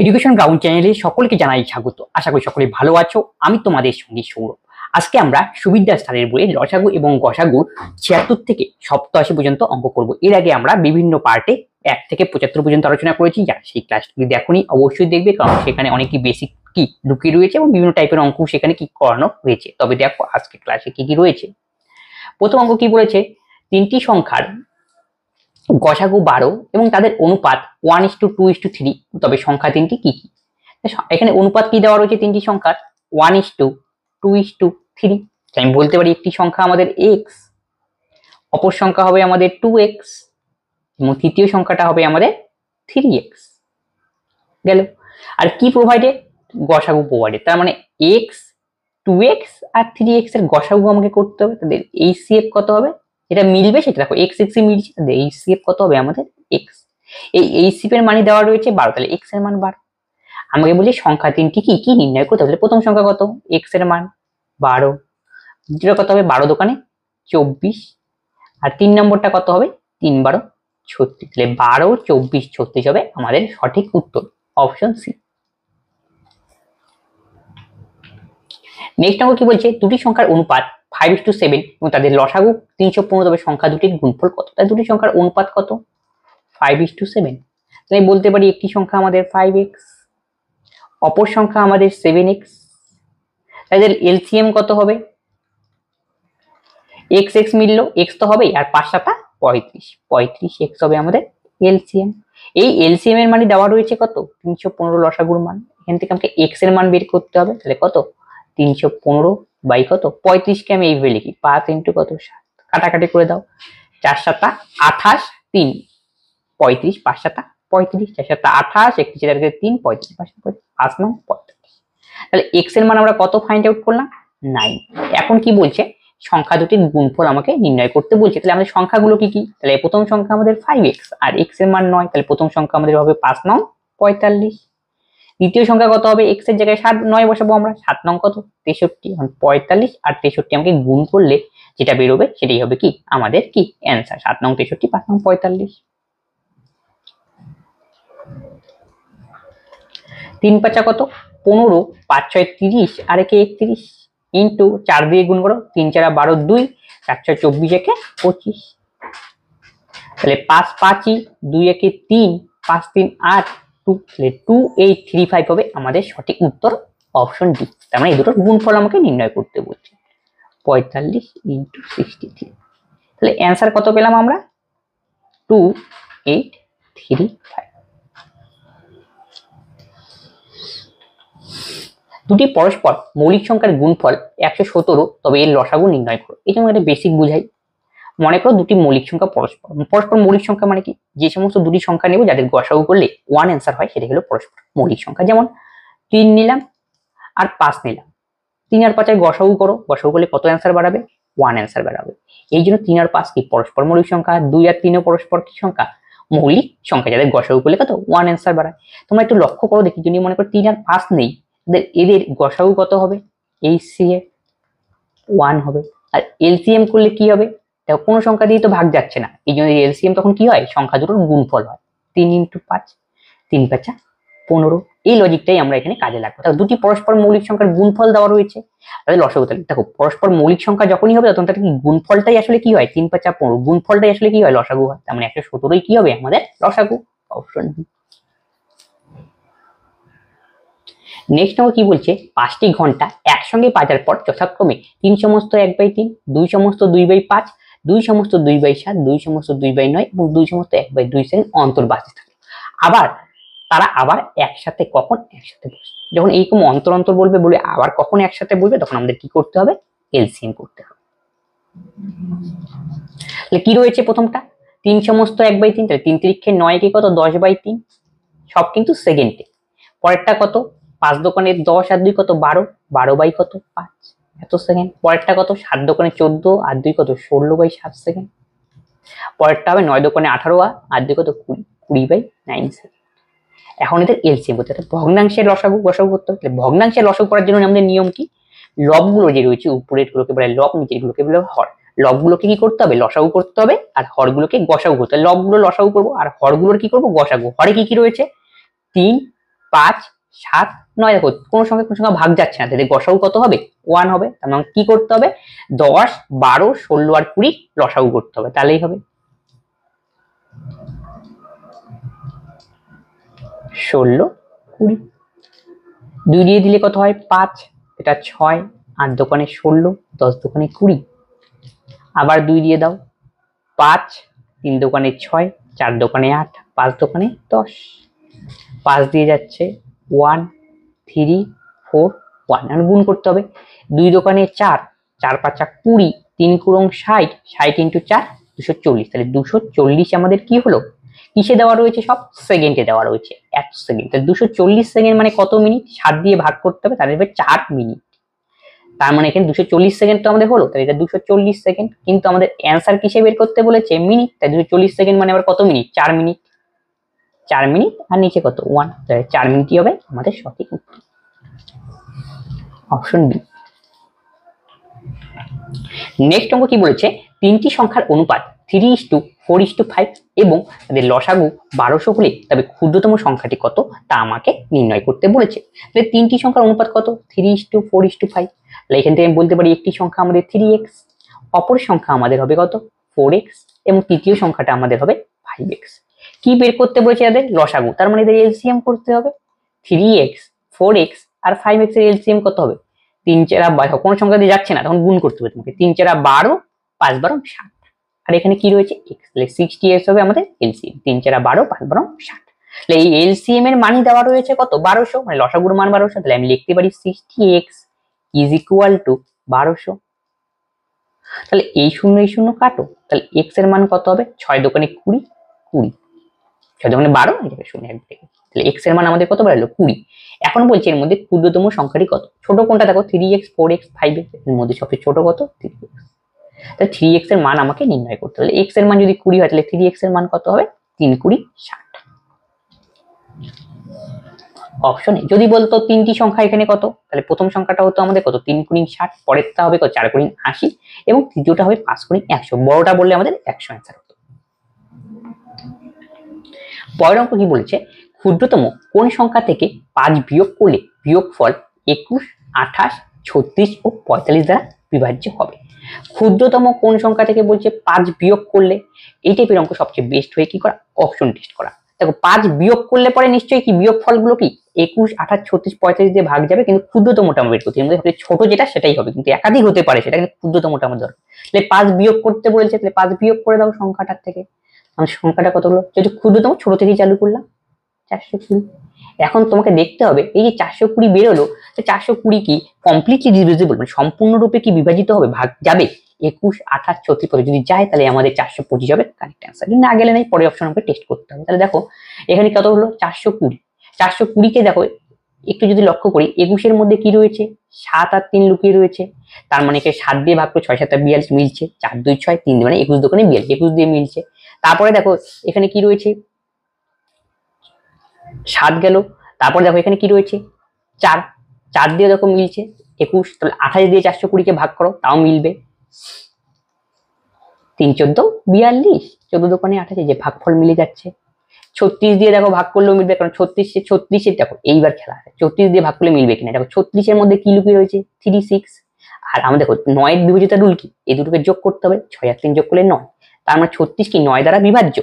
Education ground চ্যানেলে সকলকে জানাই স্বাগত। আশা করি সকলে ভালো আছো। আমি তোমাদের সঙ্গে সৌরভ। আজকে আমরা সুবিদ্যা স্থানের বইয়ে লসাগু এবং গসাগু ৭৬ থেকে ৮৭ পর্যন্ত অঙ্ক করব। এর আগে আমরা বিভিন্ন পার্টে ১ থেকে ৭৫ পর্যন্ত আলোচনা করেছি। যারা সেই ক্লাসটি দেখোনি অবশ্যই দেখবে, কারণ সেখানে অনেকই বেসিক কি লুকিয়ে রয়েছে এবং বিভিন্ন টাইপের অঙ্ক সেখানে কি করানো হয়েছে। তবে দেখো আজকে ক্লাসে কি কি রয়েছে। প্রথম অঙ্ক কি বলেছে, তিনটি সংখ্যার গসাগু ১২ এবং তাদের অনুপাত 1:2:3, তবে সংখ্যা তিনটি কি কি। এখানে অনুপাত কি দেওয়া রয়েছে তিনটি সংখ্যার 1:2:3। আমি বলতে পারি একটি সংখ্যা আমাদের x, অপর সংখ্যা হবে আমাদের 2x এবং তৃতীয় সংখ্যাটা হবে আমাদের 3x। গেল। আর কি প্রোভাইডেড, গসাগু প্রোভাইডেড। তার মানে x, 2x আর 3x এর গসাগু আমাকে করতে হবে। তাদের HCF কত হবে, যেটা মিলবে সেটা দেখো, x x মিলছে, তাদের HCF কত হবে আমাদের x। এই HCF এর মানে দেওয়া রয়েছে 12, তাহলে x এর মান 12। আমাকে বলছে সংখ্যা তিনটি কি কি নির্ণয় করতে হবে। প্রথম সংখ্যা কত, x এর মান 12, দ্বিতীয় কত হবে 12 দোকানে 24, আর 3 নম্বরটা কত হবে 3 12 36। তাহলে 12 24 36 হবে আমাদের সঠিক উত্তর, অপশন সি। নেক্সট অঙ্ক কি বলছে, দুটি সংখ্যার অনুপাত 5:7 এবং তাদের লসাগু 315, তবে সংখ্যা দুটির গুণফল কত। তাই দুটি সংখ্যার অনুপাত কত 5:7। তাই বলতে পারি একটি সংখ্যা আমাদের 5x, অপর সংখ্যা আমাদের 7x। তাদের এলসিএম কত হবে, x x মিলল, x তো হবেই, আর 5 7 35, 35x হবে আমাদের এলসিএম। এই এলসিএম এর মানে দেওয়া রয়েছে কত 315 লসাগুর মান। এখান থেকে আমাকে x এর মান বের করতে হবে। তাহলে কত 315 বাই কত 35 কে আমি এইভাবে লিখি 5 ইন্টু কত 7, কাটাকাটি করে দাও, 4 7 28, 3 35, 5 7 35, 4 7 28, 31 3 35, 5 9 45। তাহলে x এর মান আমরা কত ফাইন্ড আউট করলাম 9। এখন কি বলছে, সংখ্যা দুটির গুণফল আমাকে নির্ণয় করতে বলছে। তাহলে আমাদের সংখ্যাগুলো কি কি, তাহলে প্রথম সংখ্যা আমাদের 5x আর x এর মান 9, তাহলে প্রথম সংখ্যা আমাদের হবে 5 9 45। দ্বিতীয় সংখ্যা কত হবে, x এর জায়গায় 7 9 বসাবো আমরা, 7 9 কত 63, এখন 45 আর 63 আমাকে গুণ করলে যেটা বেরোবে সেটাই হবে কি আমাদের কি অ্যানসার, 7 9 63 5 9 45। 3 5 কত 15, 5 6 30 আর একে 31 ইন্টু 4 দিয়ে গুণ করো, 3 4 12 2, 4 6 24 একে 25। তাহলে 5 5 2 একে 3, 5 3 8 2, তাহলে 2835 হবে আমাদের সঠিক উত্তর, অপশন ডি। তার মানে এই দুটোর গুণফল আমাকে নির্ণয় করতে বলছে 45 ইন্টু 63। তাহলে অ্যান্সার কত পেলাম আমরা 2835। দুটি পরস্পর মৌলিক সংখ্যার গুণফল 117, তবে এর লসাগু নির্ণয় করো। এই জন্য একটা বেসিক বুঝাই। মনে করো দুটি মৌলিক সংখ্যা পরস্পর মৌলিক সংখ্যা মানে কি, যে সমস্ত দুটি সংখ্যা নেব যাদের গসাগু করলে 1 অ্যান্সার হয় সেটা হলো পরস্পর মৌলিক সংখ্যা। যেমন 3 নিলাম আর 5 নিলাম, 3 আর 5 এর গসাগু করো, গসাগু করলে কত অ্যান্সার বাড়াবে 1 অ্যান্সার বাড়াবে। এই জন্য 3 আর 5 কি পরস্পর মৌলিক সংখ্যা, 2 আর 3 ও পরস্পর কি সংখ্যা মৌলিক সংখ্যা, যাদের গসাগু করলে কত 1 অ্যান্সার বাড়ায়। তোমরা একটু লক্ষ্য করো দেখি, যদি মনে করো 3 আর 5 নেই, এদের গসাগু কত হবে HCF 1 হবে। আর এলসিএম করলে কি হবে, দেখো কোনো সংখ্যা দিয়ে তো ভাগ যাচ্ছে না, এই জন্য এলসিএম তখন কি হয় সংখ্যা দুটোর গুণফল হয় 3 ইন্টু 5, 3 5 15। এই লজিকটাই আমরা এখানে কাজে লাগবো। তাহলে দুটি পরস্পর মৌলিক সংখ্যার গুণফল দেওয়া রয়েছে, তাহলে লসাগু। তাহলে দেখো পরস্পর মৌলিক সংখ্যা যখনই হবে তখন তার কি গুণফলটাই আসলে কি হয় 3 5 15, গুণফলটাই আসলে কি হয় লসাগু হয়। তার মানে 117ই কি হবে আমাদের লসাগু, অপশন বি। নেক্সট নম্বর কি বলছে, 5টি ঘন্টা একসঙ্গে বাজার পর যথাক্রমে 3 সমস্ত 1/3, 2 সমস্ত 2/5, 2 সমস্ত 2/7, 2 সমস্ত 2/9 এবং 2 সমস্ত 1/2 সেকেন্ড অন্তর বাজতে থাকে। আবার তারা আবার একসাথে কখন একসাথে বসবে, যখন এইরকম অন্তর অন্তর বলবে আবার কখন একসাথে বলবে, তখন আমাদের কি করতে হবে এলসিএম করতে হবে। তাহলে কি রয়েছে প্রথমটা 3 সমস্ত 1/3, তাহলে 3 3 9 কে কত 10/3, সব কিন্তু সেকেন্ডে। পরেরটা কত 5 দোকানে 10 আর 2 কত 12, 12 বাই কত 5 এত সেকেন্ড। পরেরটা কত 7 দোকানে 14 আর 2 কত 16/7 সেকেন্ড। পরেরটা হবে 9 দোকানে 18 আর 2 কত 20, 20/9 সেকেন্ড। এখন এদের এলসিএম করতে হবে, ভগ্নাংশের গসাগু করতে হবে। ভগ্নাংশের লসাগু করার জন্য আমাদের নিয়ম কি, লবগুলো যে রয়েছে উপরের গুলোকে বলে লব, নিচের গুলোকে বলে হর। লবগুলোকে কি করতে হবে লসাগু করতে হবে, আর হরগুলোকে গসাগু করতে হবে। লবগুলো লসাগু করবো আর হরগুলোর কি করবো গসাগু। হরে কি কি রয়েছে 3 5 7 9 দেখো কোন সংখ্যা ভাগ যাচ্ছে না, তাহলে গসাগু কত হবে 1 হবে। তার মানে কি করতে হবে 10 12 16 আর 20 লসাগু করতে হবে, তাহলেই হবে 16 20। 2 দিয়ে দিলে কত হয় 5, এটা 6 8 দোকানে 16 10 দোকানে 20। আবার 2 দিয়ে দাও 5 3 দোকানে 6 4 দোকানে 8 5 দোকানে 10। 5 দিয়ে যাচ্ছে 1 3 4 1, আর গুণ করতে হবে 2 দোকানে 4 4 5 20 3 কুড়ং 60 60 ইন্টু 4 240, তাহলে 240 আমাদের কি হলো কিসে দেওয়া রয়েছে সব সেকেন্ডে দেওয়া রয়েছে 1 সেকেন্ড। তাহলে 240 সেকেন্ড মানে কত মিনিট 7 দিয়ে ভাগ করতে হবে, তাহলে হবে 4 মিনিট। তার মানে এখানে 240 সেকেন্ড তো আমাদের হলো, তাহলে এটা 240 সেকেন্ড, কিন্তু আমাদের অ্যান্সার কিসে বের করতে বলেছে মিনিট, তাই 240 সেকেন্ড মানে আবার কত মিনিট 4 মিনিট। 4 মিনিট আর নিচে কত 1, তাহলে 4 মিনিটই হবে আমাদের সঠিক উত্তর, অপশন বি। নেক্সট অঙ্ক কি বলেছে তিনটি সংখ্যার অনুপাত 3:4:5 এবং তাদের লসাগু 1200 হলে তবে ক্ষুদ্রতম সংখ্যাটি কত তা আমাকে নির্ণয় করতে বলেছে। তাহলে তিনটি সংখ্যার অনুপাত কত 3:4:5, তাহলে এখান থেকে আমি বলতে পারি একটি সংখ্যা আমাদের 3x, অপর সংখ্যা আমাদের হবে কত 4x এবং তৃতীয় সংখ্যাটা আমাদের হবে 5x। কি বের করতে বলেছে এদের লসাগু, তার মানে এদের এলসিএম করতে হবে। 3x 4x আর 5x এর এলসিএম কত হবে 3 4 12, কোন সংখ্যা দিয়ে যাচ্ছে না তখন গুণ করতে হবে তোমাকে, 3 4 12 5 12 60, আর এখানে কি রয়েছে x, তাহলে 60x হবে আমাদের এলসিএম, 3 4 12 5 12 60। তাহলে এই এলসিএম এর মানই দেওয়া রয়েছে কত 1200, মানে লসাগুর মান 1200, তাহলে আমি লিখতে পারি 60x ইজ ইকুয়াল টু 1200। তাহলে এই শূন্য কাটো, তাহলে x এর মান কত হবে 6 দোকানে 20 20, 6 দোকানে 12 এটাকে শূন্য এক থেকে, তাহলে x এর মান আমাদের কত বেরোলো 20। এখন বলছি এর মধ্যে ক্ষুদ্রতম সংখ্যাটি কত, ছোট কোনটা দেখো 3x 4x 5x, এর মধ্যে সবচেয়ে ছোট কত 3x, তাহলে 3x এর মান আমাকে নির্ণয় করতে হবে। x এর মান যদি 20 হয় তাহলে 3x এর মান কত হবে 3 20 60, অপশন এ। যদি বলতো তিনটি সংখ্যা এখানে কত, তাহলে প্রথম সংখ্যাটা হতো আমাদের কত 3 × 60, পরেরটা হবে কত 4 × 80 এবং তৃতীয়টা হবে 5 × 100, বড়টা বললে আমাদের 100 অ্যান্সার হতো। পরের অঙ্ক কি বলেছে ক্ষুদ্রতম কোন সংখ্যা থেকে 5 বিয়োগ করলে বিয়োগফল 21 28 36 ও 45 দ্বারা বিভাজ্য হবে। ক্ষুদ্রতম কোন সংখ্যা থেকে বলছে 5 বিয়োগ করলে, এই টাইপের অঙ্ক সবচেয়ে বেস্ট হয়ে কি করা অপশন টেস্ট করা। দেখো 5 বিয়োগ করলে পরে নিশ্চয়ই কি বিয়োগ ফলগুলো কি 21 28 36 45 দিয়ে ভাগ যাবে, কিন্তু ক্ষুদ্রতমটা আমরা বের করতে এর মধ্যে সবচেয়ে ছোট যেটা সেটাই হবে, কিন্তু একাধিক হতে পারে সেটা, কিন্তু ক্ষুদ্রতমটা আমাদের দরকার। তাহলে 5 বিয়োগ করতে বলেছে, তাহলে 5 বিয়োগ করে দাও সংখ্যাটার থেকে, আমি সংখ্যাটা কত হলো যেহেতু ক্ষুদ্রতম ছোট থেকেই চালু করলাম 420। এখন তোমাকে দেখতে হবে এই যে 420 বেরোলো, 420 কি কমপ্লিটলি ডিভিজিবল, মানে সম্পূর্ণরূপে কি বিভাজিত হবে ভাগ যাবে 21 28 36, যদি যায় তাহলে আমাদের 425 হবে কারেক্ট অ্যান্সার, যদি না গেলে নাই পরের অপশন আমাকে টেস্ট করতে হবে। তাহলে দেখো এখানে কত হলো 420, 420 কে দেখো একটু যদি লক্ষ্য করি 21 এর মধ্যে কি রয়েছে 7 আর 3 লুকিয়ে রয়েছে, তার মানে একে 7 দিয়ে ভাগ করে 6 7 42 মিলছে, 4 2 6 3 মানে 21 দোকানে 42, 21 দিয়ে মিলছে। তারপরে দেখো এখানে কি রয়েছে 7 গেল, তারপর দেখো এখানে কি রয়েছে 4 4 দিয়ে দেখো মিলছে 21, তাহলে 28 দিয়ে 420 কে ভাগ করো তাও মিলবে, 3 14 42, 14 দোকানে 28, যে ভাগফল মিলে যাচ্ছে। 36 দিয়ে দেখো ভাগ করলেও মিলবে, কারণ 36 এর দেখো এইবার খেলা আছে 36 দিয়ে ভাগ করলে মিলবে কিনা, দেখো 36 এর মধ্যে কি লুকিয়ে রয়েছে 36, আর আমরা দেখো 9 এর বিভাজিত রুল কি এই দুটোকে যোগ করতে হবে, 6 আর 3 যোগ করলে 9, তার মানে 36 কি 9 দ্বারা বিভাজ্য,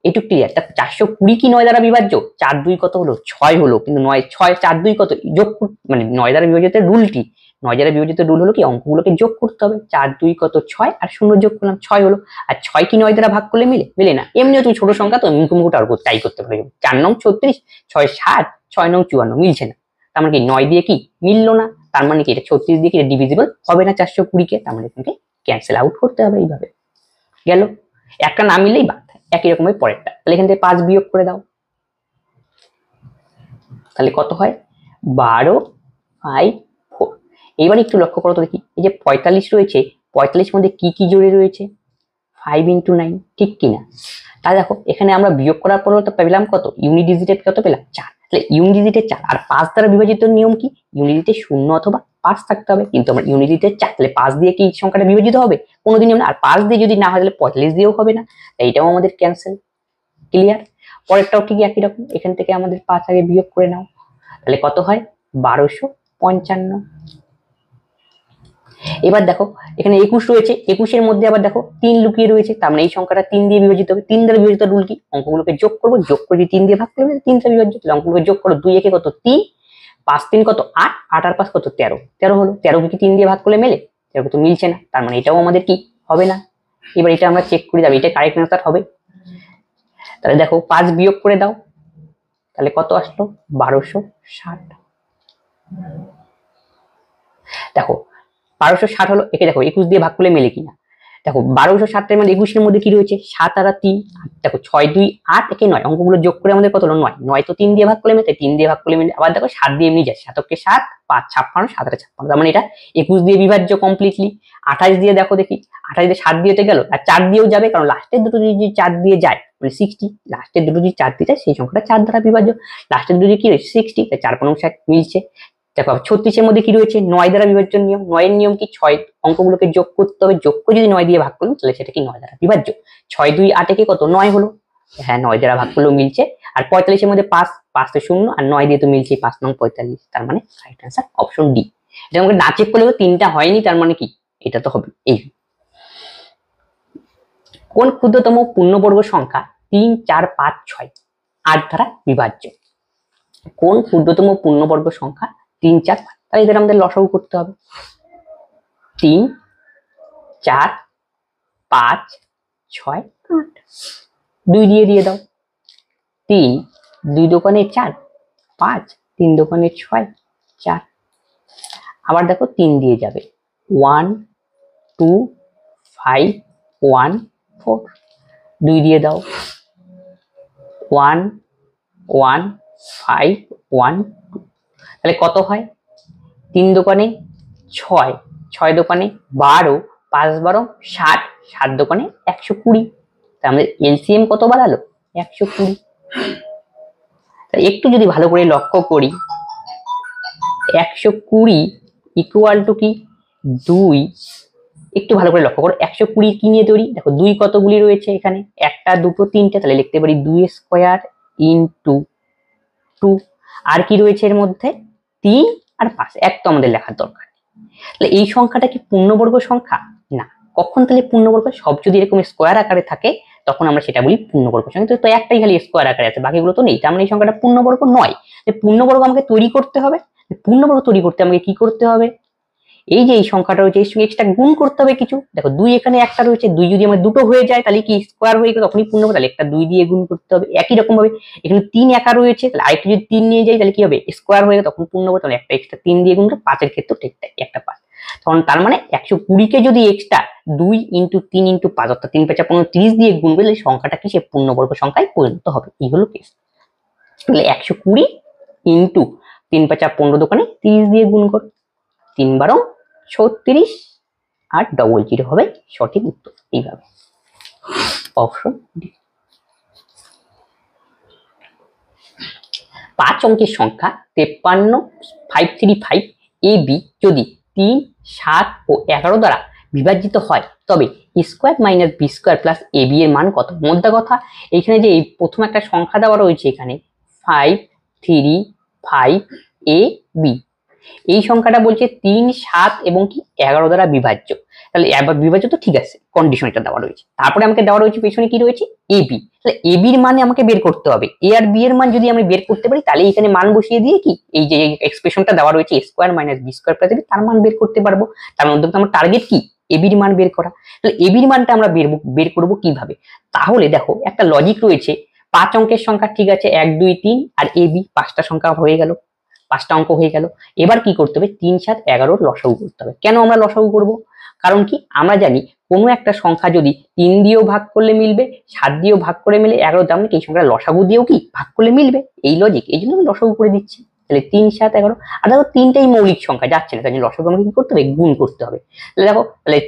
একটু ক্লিয়ার। তা 420 কি 9 দ্বারা বিভাজ্য, 4 2 কত হলো 6 হলো, কিন্তু 9 6 4 2 কত যোগ, মানে 9 দ্বারা বিভাজিত রুলটি 9 দ্বারা বিভাজিত রুল হলো কি অঙ্কগুলোকে যোগ করতে হবে, 4 2 কত 6 আর 0 যোগ করলাম 6 হলো, আর 6 কি 9 দ্বারা ভাগ করলে মেলে না, এমনিও তুমি ছোট সংখ্যা তো মুখোমুখি আর তাই করতে পারো, 4 9 36 6 60 6 9 54 মিলছে না, তার মানে কি 9 দিয়ে কি মিললো না, তার মানে কি এটা 36 দিয়ে কি ডিভিজিবল হবে না 420 কে, তার মানে এখানে ক্যান্সেল আউট করতে হবে। এইভাবে গেল, একটা না মিললেই বাদ, একই রকম ভাবে পরেরটা, তাহলে এখান থেকে 5 বিয়োগ করে দাও, তাহলে কত হয় 12 5 4। এইবার একটু লক্ষ্য করো তো দেখি এই যে 45 রয়েছে, 45 মধ্যে কি কি জড়ে রয়েছে 5 × 9, ঠিক কিনা। তাহলে দেখো এখানে আমরা বিয়োগ করার পর তো পেলাম কত ইউনিট ডিজিটে কত পেলাম 4, তাহলে ইউনিট ডিজিটে 4 আর 5 দ্বারা বিভাজিত নিয়ম কি ইউনিট ডিজিটে 0 অথবা 5 থাকতে হবে, কিন্তু আমার ইউনিট ডিজিটে 4, তাহলে 5 দিয়ে কি সংখ্যাটা বিভাজিত হবে কোনোদিনই না, আর 5 দিয়ে যদি না হয় তাহলে 45 দিয়েও হবে না, তাই এটাও আমাদের ক্যান্সেল। ক্লিয়ার, পরেরটাও ঠিক একই রকম, এখান থেকে আমাদের 5 আগে বিয়োগ করে নাও, তাহলে কত হয় 1255। এবার দেখো এখানে 21 রয়েছে, 21-এর মধ্যে আবার দেখো 3 লুকিয়ে রয়েছে, তার মানে এই সংখ্যাটা 3 দিয়ে বিভাজিত হবে। 3 দ্বারা বিভাজিত রুল কি, অঙ্কগুলোকে যোগ করবো, যোগ করে যদি 3 দিয়ে ভাগ করবে 3 দ্বারা বিভাজ্য, তাহলে অঙ্কগুলোকে যোগ করো। 2 একে কত 3, 5 3 কত 8, 8 আর 5 কত 13, 13 হলো। 13 কি 3 দিয়ে ভাগ করলে মেলে? 13 তো মিলছে না, তার মানে এটাও আমাদের কি হবে না। এবার এটা আমরা চেক করে যাবো, এটা কারেক্ট অ্যান্সার হবে। তাহলে দেখো 5 বিয়োগ করে দাও, তাহলে কত আসলো 1260। দেখো 1260 হলো, একে দেখো 21 দিয়ে ভাগ করলে মেলে কিনা। দেখো 1260 এর মধ্যে 21-এর মধ্যে কি রয়েছে 7 আর 3, দেখো 6 2 8 একে 9, অঙ্কগুলো যোগ করে আমাদের কত হলো 9, 9 তো 3 দিয়ে ভাগ করলে মেলে, 3 দিয়ে ভাগ করলে মেলে। আবার দেখো 7 দিয়ে এমনি যায়, 7 কে 7, 5 56, 7 আর 56, তার মানে এটা 21 দিয়ে বিভাজ্য কমপ্লিটলি। 28 দিয়ে দেখো দেখি, 28 দিয়ে 7 দিয়ে গেল, আর 4 দিয়েও যাবে, কারণ লাস্টের দুটো যদি 4 দিয়ে যায় মানে 60, লাস্টের দুটো যদি 4 দিয়ে যায় সেই সংখ্যাটা 4 দ্বারা বিভাজ্য। লাস্টের দুটো কি রয়েছে 60, তাই 4 5 60 মিলছে। দেখো 36-এর মধ্যে কি রয়েছে 9 দ্বারা বিভাজ্য নিয়ম, 9 এর নিয়ম কি 6 অঙ্কগুলোকে যোগ করতে হবে, যোগ করে যদি 9 দিয়ে ভাগ করলাম তাহলে সেটা কি 9 দ্বারা বিভাজ্য। 6 2 8 একে কত 9 হলো, হ্যাঁ 9 দ্বারা ভাগ করলেও মিলছে। আর 45-এর মধ্যে 5, 5 তো 0 আর 9 দিয়ে তো মিলছে, 5 9 45, তার মানে রাইট অ্যান্সার অপশন ডি। এটা আমাকে না চেক করলে তিনটা হয়নি, তার মানে কি এটা তো হবে। এই কোন ক্ষুদ্রতম পূর্ণবর্গ সংখ্যা 3 4 5 6 8 দ্বারা বিভাজ্য? কোন ক্ষুদ্রতম পূর্ণবর্গ সংখ্যা 3 4 5, তাহলে এদের আমাদের লসাগু করতে হবে। 3 4 5 6 8, 2 দিয়ে দাও। 3 2 দোকানে 4, 5 3 দোকানে 6 4, আবার দেখো 3 দিয়ে যাবে 1 2 5 1 4, 2 দিয়ে দাও 1 1 5 1 2, তাহলে কত হয় 3 দোকানে 6, 6 দোকানে 12, 5 12 60, 7 দোকানে 120, তাহলে আমাদের এলসিএম কত বাড়ালো 120। একটু যদি ভালো করে লক্ষ্য করি 120 ইকুয়াল টু কি 2, একটু ভালো করে লক্ষ্য করো 120 কি নিয়ে তৈরি, দেখো 2 কতগুলি রয়েছে এখানে, একটা দুটো তিনটে, তাহলে লিখতে পারি 2 স্কয়ার ইনটু 2, আর কি রয়েছে এর মধ্যে 3 আর 5, এক তো আমাদের লেখার দরকার। তাহলে এই সংখ্যাটা কি পূর্ণবর্গ সংখ্যা না, কখন তাহলে পূর্ণবর্গ, সব যদি এরকম স্কয়ার আকারে থাকে তখন আমরা সেটা বলি পূর্ণবর্গ সংখ্যা, তো একটাই খালি স্কয়ার আকারে আছে, বাকিগুলো তো নেই, তার মানে এই সংখ্যাটা পূর্ণবর্গ নয়। পূর্ণবর্গ আমাকে তৈরি করতে হবে, পূর্ণবর্গ তৈরি করতে আমাকে কি করতে হবে, এই যে এই সংখ্যাটা রয়েছে এর সঙ্গে এক্সট্রা গুণ করতে হবে কিছু। দেখো 2 এখানে একটা রয়েছে, 2 যদি আমার দুটো হয়ে যায় তাহলে কি স্কয়ার হয়ে গেল, তখনই পূর্ণবর্গ, তাহলে একটা 2 দিয়ে গুণ করতে হবে। একই রকম ভাবে এখানে 3 একা রয়েছে, তাহলে আরেকটা যদি 3 নিয়ে যাই তাহলে কি হবে স্কয়ার হয়ে গেল, তখন পূর্ণবর্গ, তাহলে একটা এক্সট্রা 3 দিয়ে গুণ করে, 5 এর ক্ষেত্রে ঠিক একটা 5, তখন তার মানে 120 কে যদি এক্সট্রা 2 ইনটু 3 ইনটু 5 অর্থাৎ 3 5 15 30 দিয়ে গুণ করলে সংখ্যাটা কি সে পূর্ণবর্গ সংখ্যায় পরিণত হবে। এই হলো কেস। তাহলে 120 ইনটু 3 5 15 দোকানে 30 দিয়ে গুণ করো, 3 12 36 আর 00 হবে সঠিক উত্তর। এইভাবে অপশন ডি। 5 অঙ্কের সংখ্যা 53 535 AB যদি 3 7 ও 11 দ্বারা বিভাজিত হয় তবে square minus B square plus AB এর মান কত? মোদ্দা কথা এখানে যে এই প্রথম একটা সংখ্যা দেওয়া রয়েছে এখানে 5 3 5 AB, এই সংখ্যাটা বলছে 3 7 এবং কি 11 দ্বারা বিভাজ্য, তাহলে একবার বিভাজ্য তো ঠিক আছে, কন্ডিশন এটা দেওয়া রয়েছে, তারপরে আমাকে দেওয়া রয়েছে পেছনে কি রয়েছে এবি, তাহলে এবি এর মানে আমাকে বের করতে হবে, এ আর বি এর মান যদি আমি বের করতে পারি তাহলে এখানে মান বসিয়ে দিয়ে কি এই যে এক্সপ্রেশনটা দেওয়া রয়েছে square minus B square plus AB তার মান বের করতে পারবো। তার মধ্যে আমার টার্গেট কি এবি এর মান বের করা, তাহলে এবি এর মানটা আমরা বের করব কিভাবে, তাহলে দেখো একটা লজিক রয়েছে, 5 অঙ্কের সংখ্যা ঠিক আছে 1 2 3 আর এবি 5টা সংখ্যা হয়ে গেল, 5টা অঙ্ক হয়ে গেল। এবার কি করতে হবে 3 7 11 লসাগু করতে হবে। কেন আমরা লসাগু করব, কারণ কি আমরা জানি কোনো একটা সংখ্যা যদি 3 দিয়েও ভাগ করলে মিলবে, 7 দিয়েও ভাগ করে মিলে 11 দাম এই সংখ্যা লসাগু দিয়েও কি ভাগ করলে মিলবে, এই লজিক, এই জন্য আমি লসাগু করে দিচ্ছি। তাহলে 3 7 11, আর দেখো তিনটাই মৌলিক সংখ্যা যাচ্ছে না, তাই জন্য লসাগু আমাকে কি করতে হবে গুণ করতে হবে। তাহলে দেখো তাহলে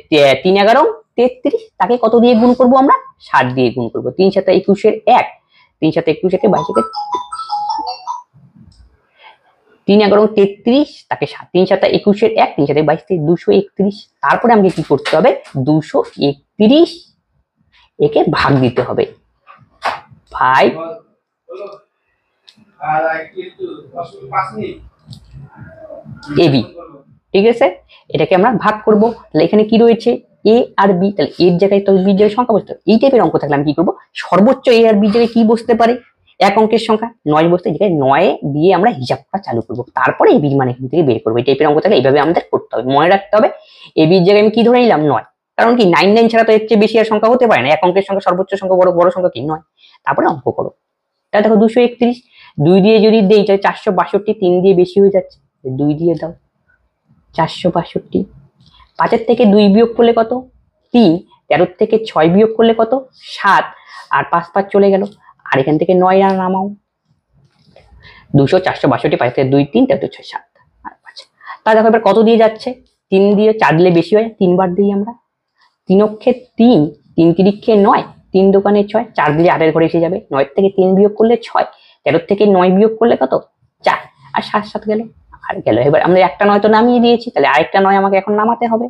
3 11 33, তাকে কত দিয়ে গুণ করব আমরা 7 দিয়ে গুণ করব, 3 7 21 এর 1, 3 7 21 একে 22 কে 3 11 33, তাকে 3 7 21 এর 1, 3 7 22 231, তারপরে আমাকে কি করতে হবে 231 একে ভাগ দিতে হবে 5 এবি, ঠিক আছে। এটাকে আমরা ভাগ করব, তাহলে এখানে কি রয়েছে এ আর বি, তাহলে এর জায়গায় তো বি জায়গায় সংখ্যা বসতে হবে। এই টাইপের অঙ্ক থাকলে আমি কি করব, সর্বোচ্চ এ আর বি জায়গায় কি বসতে পারে, এক অঙ্কের সংখ্যা 9 বসতে, জায়গায় 9 দিয়ে আমরা হিসাবটা চালু করব, তারপরে এ বির মান এখান থেকে বের করবো। এই টাইপের অঙ্ক থাকলে এইভাবে আমাদের করতে হবে, মনে রাখতে হবে। এ বির জায়গায় আমি কি ধরে নিলাম 9, কারণ কি 9 ছাড়া তো এর চেয়ে বেশি আর সংখ্যা হতে পারে না, এক অঙ্কের সংখ্যা সর্বোচ্চ সংখ্যা বড় সংখ্যা কি 9। তারপরে অঙ্ক করো, তাহলে দেখো 231, 2 দিয়ে যদি দেই তাহলে 462, 3 দিয়ে বেশি হয়ে যাচ্ছে, 2 দিয়ে দাও 462, 5 থেকে 2 বিয়োগ করলে কত 3, 13 থেকে 6 বিয়োগ করলে কত 7, আর 5 5 চলে গেল, আর এখান থেকে 9 আর নামাও, 200, 462, 5 থেকে 2 3, 13 6 7 আর 5। তা দেখো এবার কত দিয়ে যাচ্ছে, 3 দিয়ে 4 দিলে বেশি হয়, 3 বার দিই আমরা, 3 অক্ষে 3, 3 তিরিক্ষে 9, 3 দোকানে 6, 4 দিলে 8 এর ঘরে এসে যাবে, 9 থেকে 3 বিয়োগ করলে 6, 13 থেকে 9 বিয়োগ করলে কত 4, আর 7 7 গেল আর গেল। এবার আমরা একটা 9 তো নামিয়ে দিয়েছি, তাহলে আরেকটা 9 আমাকে এখন নামাতে হবে।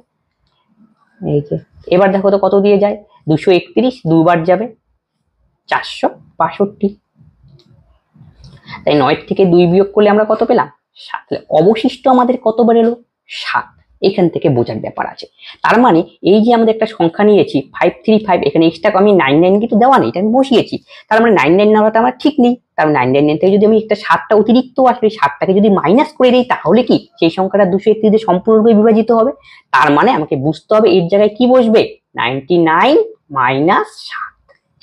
এই যে এবার দেখো তো কত দিয়ে যায়, 231 দুবার যাবে 462, তাই 9 থেকে 2 বিয়োগ করলে আমরা কত পেলাম 7, তাহলে অবশিষ্ট আমাদের কতবার এলো 7, এখান থেকে বোঝার ব্যাপার আছে। তার মানে এই যে আমাদের একটা সংখ্যা নিয়েছি 535, এখানে এক্সট্রা আমি 99 কিন্তু দেওয়া নেই, এটা আমি বসিয়েছি, তার মানে 99 নেওয়াটা আমার ঠিক নেই, তার 99 থেকে যদি আমি একটা 7টা অতিরিক্ত আসবে, 7টাকে যদি মাইনাস করে দিই তাহলে কি সেই সংখ্যাটা 231 দিয়ে সম্পূর্ণরূপে বিভাজিত হবে। তার মানে আমাকে বুঝতে হবে এর জায়গায় কি বসবে 99 মাইনাস 7,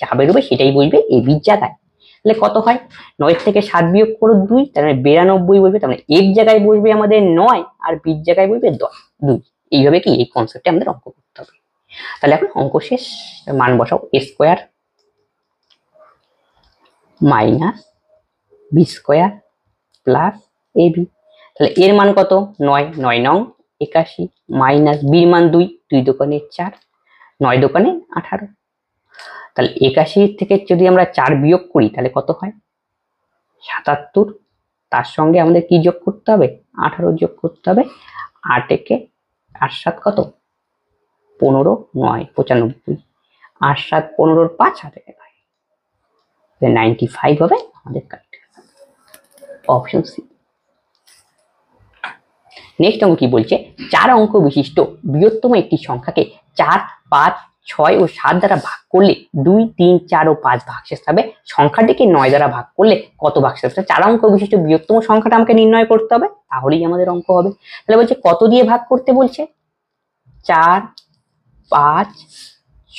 যা বেরোবে সেটাই বসবে এ বির জায়গায়। তাহলে কত হয় 9 থেকে 7 বিয়োগ করো 2, তার মানে 92 বসবে, তার মানে এর জায়গায় বসবে আমাদের 9 আর বির জায়গায় বসবে 2। এইভাবে কি এই কনসেপ্টে আমাদের অঙ্ক করতে হবে। তাহলে এখন অঙ্ক শেষ, মান বসাও a square minus B square plus A B, তাহলে এর মান কত 9, 9 নং 81 মাইনাস বির মান 2, 2 দোকানে 4, 9 দোকানে 18, তাহলে 81 থেকে যদি আমরা 4 বিয়োগ করি তাহলে কত হয় 77, তার সঙ্গে আমাদের কি যোগ করতে হবে 18 যোগ করতে হবে, 8 একে 8 7 কত 15, 9 95, 8 7 15 5 8 95 হবে আমাদের কারেক্ট অপশন সি। নেক্সট অঙ্ক কি বলছে, 4 অঙ্ক বিশিষ্ট বৃহত্তম একটি সংখ্যাকে 4, 5, 6 ও 7 দ্বারা ভাগ করলে 2, 3, 4 ও 5 ভাগশেষ হবে, সংখ্যাটিকে 9 দ্বারা ভাগ করলে কত ভাগশেষ হবে। 4 অঙ্ক বিশিষ্ট বৃহত্তম সংখ্যাটা আমাকে নির্ণয় করতে হবে, তাহলেই আমাদের অঙ্ক হবে। তাহলে বলছে কত দিয়ে ভাগ করতে বলছে 4, 5,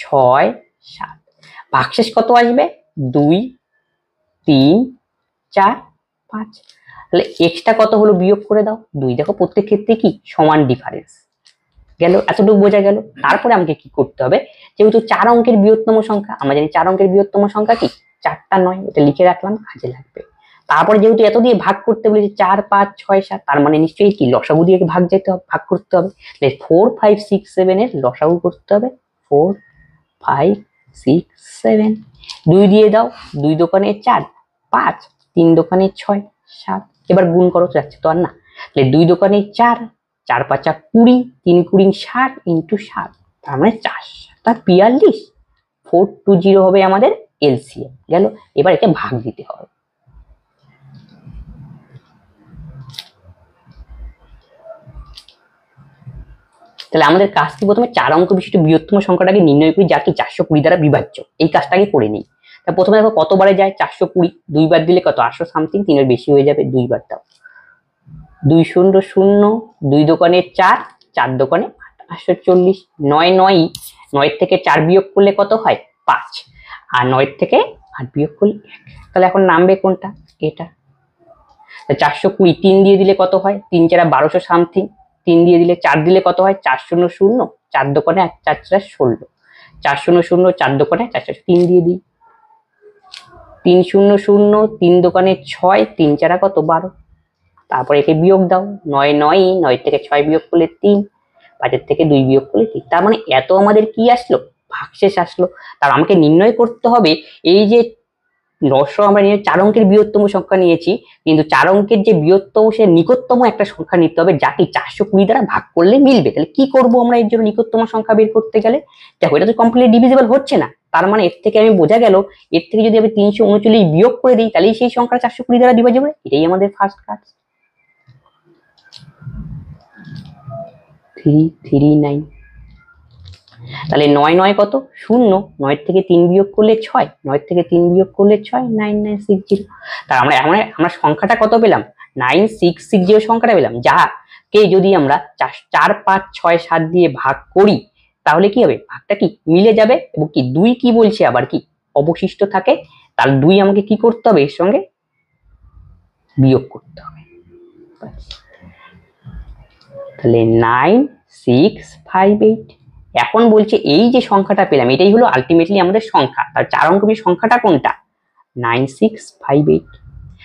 6, 7, ভাগশেষ কত আসবে 2, 3, 4, 5, তাহলে এক্সট্রা কত হলো বিয়োগ করে দাও 2, দেখো প্রত্যেক ক্ষেত্রে কি সমান ডিফারেন্স গেল, এতটুকু বোঝা গেল। তারপরে আমাকে কি করতে হবে, যেহেতু 4 অঙ্কের বৃহত্তম সংখ্যা, আমরা জানি 4 অঙ্কের বৃহত্তম সংখ্যা কি 4টা 9, এটা লিখে রাখলাম কাজে লাগবে। তারপরে যেহেতু এত দিয়ে ভাগ করতে বলেছে 4, 5, 6, 7, তার মানে নিশ্চয়ই কি লসাগু দিয়ে ভাগ করতে হবে, তাহলে 4, 5, 6, 7 এর লসাগু করতে হবে 4, 5, 6, 7, 2 দিয়ে দাও 2 দোকানে 4, 5, 3 দোকানে 6, 7, এবার গুণ করো যাচ্ছে তো আর না, তাহলে 2 দোকানে 4, 4 5 20, 3 20 60 ইন্টু 7, তার মানে 4 7 42, 420 হবে আমাদের এলসিএম গেল। এবার একে ভাগ দিতে হবে, তাহলে আমাদের কাজ কি প্রথমে 4 অঙ্ক বিশিষ্ট বৃহত্তম সংখ্যাটাকে নির্ণয় করি যা কি 420 দ্বারা বিভাজ্য, এই কাজটাকে করে নিই। তা প্রথমে দেখো কতবারে যায় 420, 2 বার দিলে কত 800 সামথিং, 3 এর বেশি হয়ে যাবে, 2 বার দাও 2 0 0, 2 দোকানে 4, 4 দোকানে 840, 9 9, 9 থেকে 4 বিয়োগ করলে কত হয় 5, আর 9 থেকে 8 বিয়োগ করলে 1, তাহলে এখন নামবে কোনটা এটা, 420 3 দিয়ে দিলে কত হয় 3 4 1200 সামথিং, 3 দিয়ে দিলে 4 দিলে কত হয় 4 0 0, 4 দোকানে 4 4 16, 4 0 0, 4 দোকানে 4 4 3 দিয়ে দিই 3 0 0, 3 দোকানে 6, 3 4 কত 12, তারপরে একে বিয়োগ দাও 9 9, 9 থেকে 6 বিয়োগ করলে 3, 5 থেকে 2 বিয়োগ করলে 3, তার মানে এত আমাদের কি আসলো ভাগশেষ আসলো। তার আমাকে নির্ণয় করতে হবে এই যে লস আমরা নিয়ে 4 অঙ্কের বৃহত্তম সংখ্যা নিয়েছি, কিন্তু 4 অঙ্কের যে বৃহত্তম সে নিকটতম একটা সংখ্যা নিতে হবে যাকে 420 দ্বারা ভাগ করলে মিলবে। তাহলে কি করব আমরা এর জন্য নিকটতম সংখ্যা বের করতে গেলে, দেখো এটা তো কমপ্লিটলি ডিভিজিবল হচ্ছে না, তার মানে এর থেকে আমি বোঝা গেল এর থেকে যদি আমি 339 বিয়োগ করে দিই তাহলেই সেই সংখ্যা 420 দ্বারা বিভাজ্য হবে। এটাই আমাদের ফার্স্ট কাজ। 339 তাহলে 9 9 কত 0, 9 থেকে 3 বিয়োগ করলে 6, 9 থেকে 3 বিয়োগ করলে 6, 9960। তার আমরা সংখ্যাটা কত পেলাম 9660 সংখ্যাটা পেলাম, যাকে যদি আমরা 4 5 6 7 দিয়ে ভাগ করি তাহলে কি হবে ভাগটা কি মিলে যাবে এবং কি 2 কি বলছে আবার কি অবশিষ্ট থাকে, তার 2 আমাকে কি করতে হবে এর সঙ্গে বিয়োগ করতে হবে। তাহলে 9658। এখন বলছে এই যে সংখ্যাটা পেলাম এটাই হলো আলটিমেটলি আমাদের সংখ্যা, তার 4 অঙ্কের সংখ্যাটা কোনটা 9658।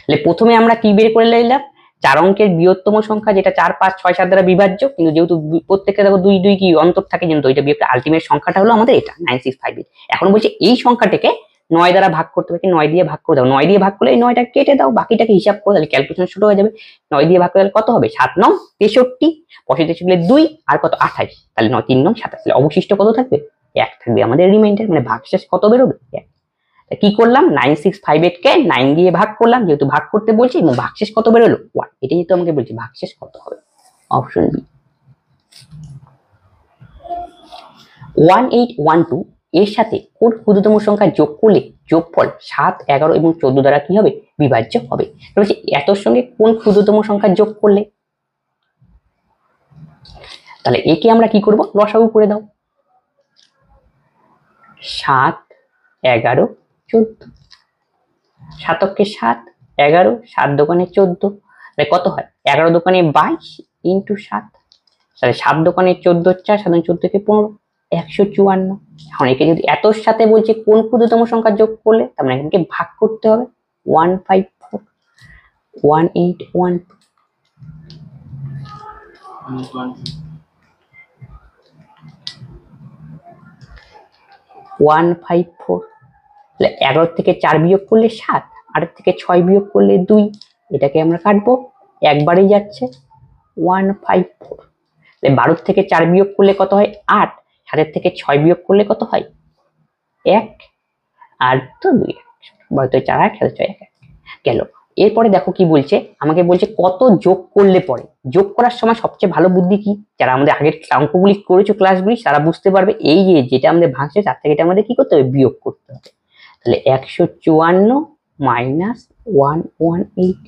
তাহলে প্রথমে আমরা কি বের করে নিলাম 4 অঙ্কের বৃহত্তম সংখ্যা যেটা 4 5 6 7 দ্বারা বিভাজ্য, কিন্তু যেহেতু প্রত্যেকটা দেখো 2 2 কি অন্তর থাকে কিন্তু ওইটা বিয়োগ আলটিমেট সংখ্যাটা হলো আমাদের এটা 9658। এখন বলছে এই সংখ্যাটাকে 9 দ্বারা ভাগ করতে হবে, 9 দিয়ে ভাগ করে দাও, 9 দিয়ে ভাগ করলে এই 9টা কেটে দাও, বাকিটাকে হিসাব করে তাহলে ক্যালকুলেশন ছোট হয়ে যাবে। 9 দিয়ে ভাগ করলে কত হবে 7 9 63, 65 করলে 2 আর কত 28, তাহলে 9 3 9 27, তাহলে অবশিষ্ট কত থাকবে 1 থাকবে আমাদের রিমাইন্ডার, মানে ভাগশেষ কত বেরোবে 1। কি করলাম 9658 কে 9 দিয়ে ভাগ করলাম, যেহেতু ভাগ করতে বলছি, এবং ভাগশেষ কত বেরোলো 1, এটাই তো আমাকে বলছি ভাগশেষ কত হবে, অপশন বি। 1812 এর সাথে কোন ক্ষুদ্রতম সংখ্যা যোগ করলে যোগফল 7 11 এবং 14 দ্বারা কি হবে বিভাজ্য হবে। বলছি এতর সঙ্গে কোন ক্ষুদ্রতম সংখ্যা যোগ করলে, তাহলে একে আমরা কি করব লসাগু করে দাও, 7 11 14, 7 অক্ষে 7 11, 7 দোকানে 14, তাহলে কত হয় 11 দোকানে 22 ইন্টু 7, তাহলে 7 দোকানে 14 4 7 14 কে 15 154। এখন একে যদি এতর সাথে বলছে কোন ক্ষুদ্রতম সংখ্যা যোগ করলে, তার মানে এখানে ভাগ করতে হবে 154 1812 154। তাহলে 11 থেকে 4 বিয়োগ করলে 7, 8 থেকে 6 বিয়োগ করলে 2, এটাকে আমরা কাটবো একবারেই যাচ্ছে 154। তাহলে 12 থেকে 4 বিয়োগ করলে কত হয় 8, 7 থেকে 6 বিয়োগ করলে কত হয় 1, আর তো 2, 12 থেকে 4 8 7 6 1 গেল। এরপরে দেখো কি বলছে, আমাকে বলছে কত যোগ করলে পরে, যোগ করার সময় সবচেয়ে ভালো বুদ্ধি কি, যারা আমাদের আগের অঙ্কগুলি করেছো ক্লাসগুলি তারা বুঝতে পারবে, এই যে যেটা আমাদের ভাগছে তার থেকে এটা আমাদের কি করতে হবে বিয়োগ করতে হবে। তাহলে 154 মাইনাস 118,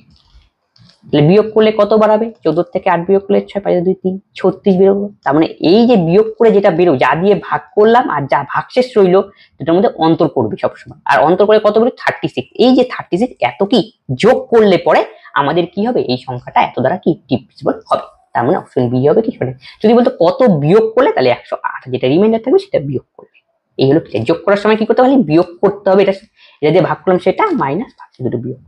তাহলে বিয়োগ করলে কত বাড়াবে 14 থেকে 8 বিয়োগ করলে 6 5 2 3 36 বেরোবে। তার মানে এই যে বিয়োগ করে যেটা বেরো যা দিয়ে ভাগ করলাম আর যা ভাগশেষ রইলো দুটোর মধ্যে অন্তর করবি সবসময়, আর অন্তর করে কত বেরো 36। এই যে 36 এত কি যোগ করলে পরে আমাদের কি হবে এই সংখ্যাটা এত দ্বারা কি ডিভিজিবল হবে, তার মানে অপশন বি হবে কি সঠিক। যদি বলতো কত বিয়োগ করলে তাহলে 108 যেটা রিমাইন্ডার থাকবে সেটা বিয়োগ করবে। এই হলো যোগ করার সময় কি করতে হবে বিয়োগ করতে হবে, এটা দিয়ে ভাগ করলাম সেটা মাইনাস ভাগশেষ দুটো বিয়োগ।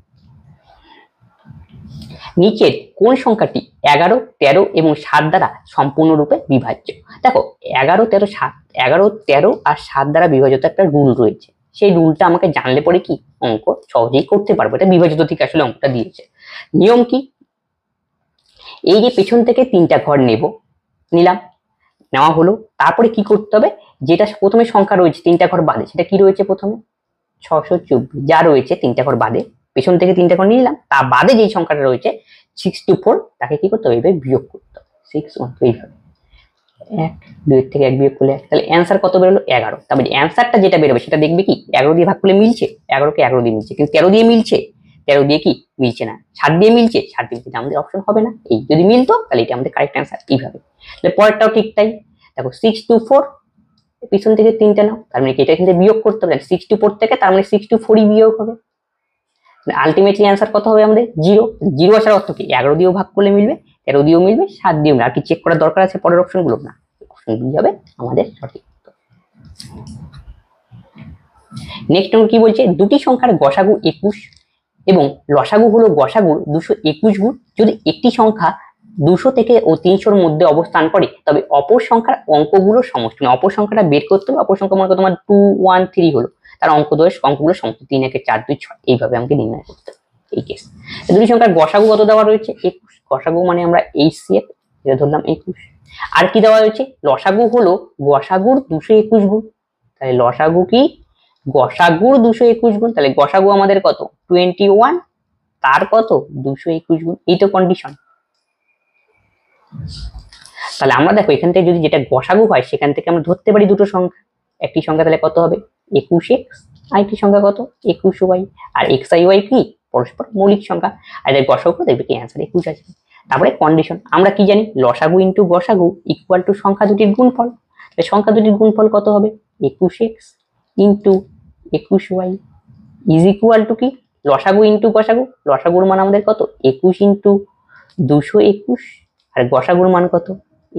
নিচের কোন সংখ্যাটি 11 13 এবং 7 দ্বারা সম্পূর্ণরূপে বিভাজ্য। দেখো 11 13 7, 11 13 আর 7 দ্বারা বিভাজিত একটা রুল রয়েছে, সেই রুলটা আমাকে জানলে পরে কি অঙ্ক সহজেই করতে পারবো, এটা বিভাজিত থেকে আসলে অঙ্কটা দিয়েছে। নিয়ম কি, এই যে পেছন থেকে 3টা ঘর নিলাম, নেওয়া হলো, তারপরে কি করতে হবে যেটা প্রথমে সংখ্যা রয়েছে 3টা ঘর বাদে সেটা কি রয়েছে প্রথমে 624 যা রয়েছে 3টা ঘর বাদে, পেছন থেকে 3টা ঘর নিয়ে নিলাম, তার বাদে যেই সংখ্যাটা রয়েছে 624 তাকে কি করতে হবে এইভাবে বিয়োগ করতে হবে 6 এইভাবে 1 2 থেকে 1 বিয়োগ করলে 1, তাহলে অ্যান্সার কত বেরোলো 11। তারপরে অ্যান্সারটা যেটা বেরোবে সেটা দেখবে কি 11 দিয়ে ভাগ করলে মিলছে, 11 কে 11 দিয়ে মিলছে, কিন্তু 13 দিয়ে মিলছে, 13 দিয়ে কি মিলছে না, 7 দিয়ে মিলছে, 7 দিয়ে মিলছে, আমাদের অপশন হবে না। এই যদি মিলতো তাহলে এটা আমাদের কারেক্ট অ্যান্সার এইভাবে। তাহলে পরেরটাও ঠিক তাই, দেখো 624 পিছন থেকে 3টা নাও, তার মানে কি এটা কিন্তু বিয়োগ করতে হবে 624 থেকে, তার মানে 624 বিয়োগ হবে, আলটিমেটলি অ্যান্সার কত হবে আমাদের 0। 0 আসার অর্থ কি 11 দিয়েও ভাগ করলে মিলবে, 13 দিয়েও মিলবে, 7 দিয়েও মিলবে, আর কি চেক করার দরকার আছে পরের অপশনগুলো না, অপশন বি হবে আমাদের সঠিক। নেক্সট অঙ্ক কি বলছে, দুটি সংখ্যার গসাগু 21 এবং লসাগু হলো গসাগুর 221 গুণ, যদি একটি সংখ্যা 200 থেকে ও 300 মধ্যে অবস্থান করে তবে অপর সংখ্যার অঙ্কগুলো সমষ্টি, অপর সংখ্যাটা বের করতে হবে, অপর সংখ্যা মনে করো তোমার 2 1 3 হলো, তার অঙ্কগুলো সমষ্টি 3 1 4 2 6 এইভাবে আমাকে নির্ণয় করতে হবে এই কেস। দুটি সংখ্যার গসাগু কত দেওয়া রয়েছে 21, গসাগু মানে আমরা HCF এটা ধরলাম 21, আর কি দেওয়া রয়েছে লসাগু হলো গসাগুর 221 গুণ, তাহলে লসাগু কি গসাগুর 221 গুণ, তাহলে গসাগু আমাদের কত 21, তার কত 221 গুণ। এই তো কন্ডিশন। তাহলে আমরা দেখো এখান থেকে যদি যেটা গসাগু হয় সেখান থেকে আমরা ধরতে পারি দুটো সংখ্যা। একটি সংখ্যা তাহলে কত হবে 21x, আরেকটি সংখ্যা কত 21y। আর x আর y কি পরস্পর মৌলিক সংখ্যা, আর এর গসাগু দেখবে কি অ্যান্সার 21 আছে। তারপরে কন্ডিশন আমরা কি জানি, লসাগু ইনটু গসাগু ইকুয়াল টু সংখ্যা দুটির গুণফল। তাহলে সংখ্যা দুটির গুণফল কত হবে 21x into 21y is equal to কি লসাগু ইনটু গসাগু, লসাগুর মান আমাদের কত 21 ইনটু 221, আর গসাগুর মান কত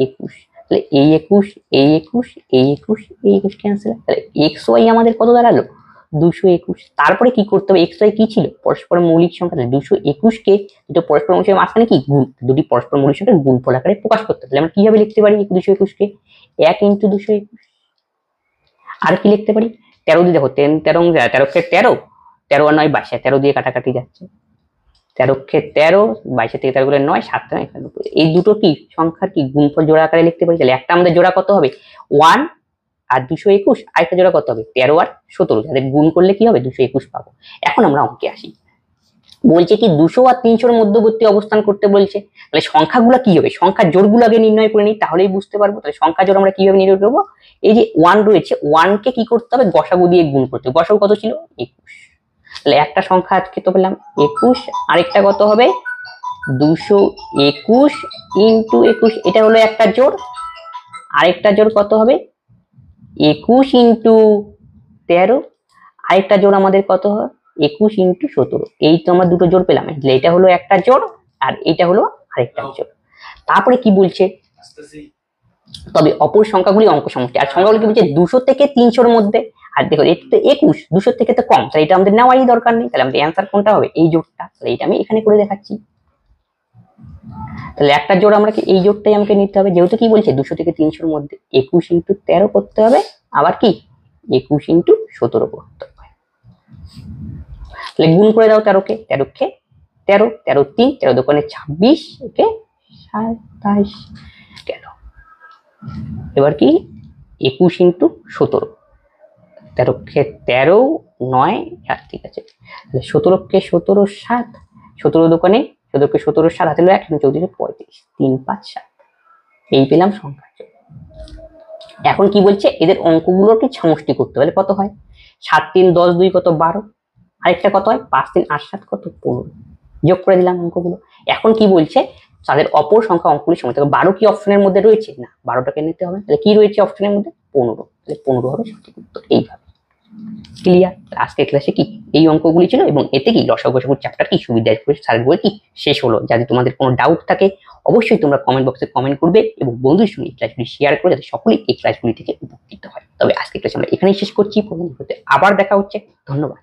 21। তাহলে এই 21 এই 21 এই 21 এই 21 ক্যান্সেল। তাহলে xy আমাদের কত দাঁড়ালো 221। তারপরে কি করতে হবে, xy কি ছিল পরস্পর মৌলিক সংখ্যা, 221 কে দুটো পরস্পর মৌলিক সংখ্যার মাঝখানে কি গুণ, দুটি পরস্পর মৌলিক সংখ্যার গুণফল আকারে প্রকাশ করতে হবে। তাহলে আমরা কিভাবে লিখতে পারি 221 কে 1 ইনটু 221। আর কি লিখতে পারি 13 দিয়ে দেখো 10 13 13 কে 13, 13 আর 9 22, 13 দিয়ে কাটাকাটি যাচ্ছে, 13 কে 13, 22 থেকে 13 গুলো 9, 7 91। এই দুটো কি সংখ্যার কি গুণফল জোড়া আকারে লিখতে পারি। তাহলে একটা আমাদের জোড়া কত হবে 1 আর 221, আরেকটা জোড়া কত হবে 13 আর 17, যাদের গুণ করলে কি হবে 221 পাবো। এখন আমরা অঙ্কে আসি, বলছে কি 200 আর 300 এর মধ্যবর্তী অবস্থান করতে বলছে। তাহলে সংখ্যাগুলো কি হবে, সংখ্যার জোড়গুলো আগে নির্ণয় করে নিই তাহলেই বুঝতে পারবো। তাহলে সংখ্যা জোড় আমরা কিভাবে নির্ণয় করবো, এই যে 1 রয়েছে 1 কে কি করতে হবে গসাগু দিয়ে গুণ করতে হবে। গসাগু কত ছিল 21, তাহলে একটা সংখ্যা আজকে তো পেলাম 21, আরেকটা কত হবে 221 ইনটু 21, এটা হলো একটা জোড়। আরেকটা জোড় কত হবে 21 ইনটু 13, আরেকটা জোড় আমাদের কত হয় 21 ইনটু 17। এই তো আমরা দুটো জোড় পেলাম, এটা হলো একটা জোড় আর এটা হলো আরেকটা জোড়। তারপরে কি বলছে, তবে অপর সংখ্যাগুলি অঙ্ক সমষ্টি। আর সংখ্যাগুলি কি বলছে 200 থেকে 300 এর মধ্যে। আর দেখো এটা তো 21, 200 থেকে তো কম, তাহলে এটা আমাদের নেওয়ারই দরকার নেই। তাহলে আমাদের অ্যান্সার কোনটা হবে এই জোড়টা। তাহলে এটা আমি এখানে করে দেখাচ্ছি। তাহলে একটা জোড় আমরা এই জোড়টাই আমাকে নিতে হবে, যেহেতু কি বলছে 200 থেকে 300 এর মধ্যে। 21 ইনটু 13 করতে হবে, আবার কি 21 ইনটু 17 করতে হবে। তাহলে গুণ করে দাও 13 কে 13 কে 13, 13 3, 13 দোকানে 26, ওকে 27 গেল। এবার কি 21 ইনটু 17, 13 কে 13 9, ঠিক আছে। 17 কে 17 7, 17 দোকানে 17 কে 17 7 হাতে 1 34 35, 3 5 7, এই পেলাম সংখ্যা। এখন কি বলছে এদের অঙ্কগুলোকে সমষ্টি করতে হলে কত হয় 7 3 10 2 কত 12, আরেকটা কত হয় 5 3 8 7 কত 15, যোগ করে দিলাম অঙ্কগুলো। এখন কি বলছে তাদের অপর সংখ্যা অঙ্কগুলি সমষ্টি। 12 কি অপশনের মধ্যে রয়েছে না, 12টাকে নিতে হবে। তাহলে কি রয়েছে অপশনের মধ্যে 15, তাহলে 15 হবে সঠিক উত্তর। এইভাবে ক্লিয়ার। আজকের ক্লাসে কি এই অঙ্কগুলি ছিল, এবং এতে কি লসাগু গসাগুর চ্যাপ্টার কি সুবিধায় স্যারের বই কি শেষ হলো। যদি তোমাদের কোনো ডাউট থাকে অবশ্যই তোমরা কমেন্ট বক্সে কমেন্ট করবে, এবং বন্ধুদের সঙ্গে এই ক্লাসগুলি শেয়ার করে যাতে সকলেই এই ক্লাসগুলি থেকে উপকৃত হয়। তবে আজকের ক্লাস আমরা এখানেই শেষ করছি, পরবর্তী ভিডিওতে আবার দেখা হচ্ছে। ধন্যবাদ।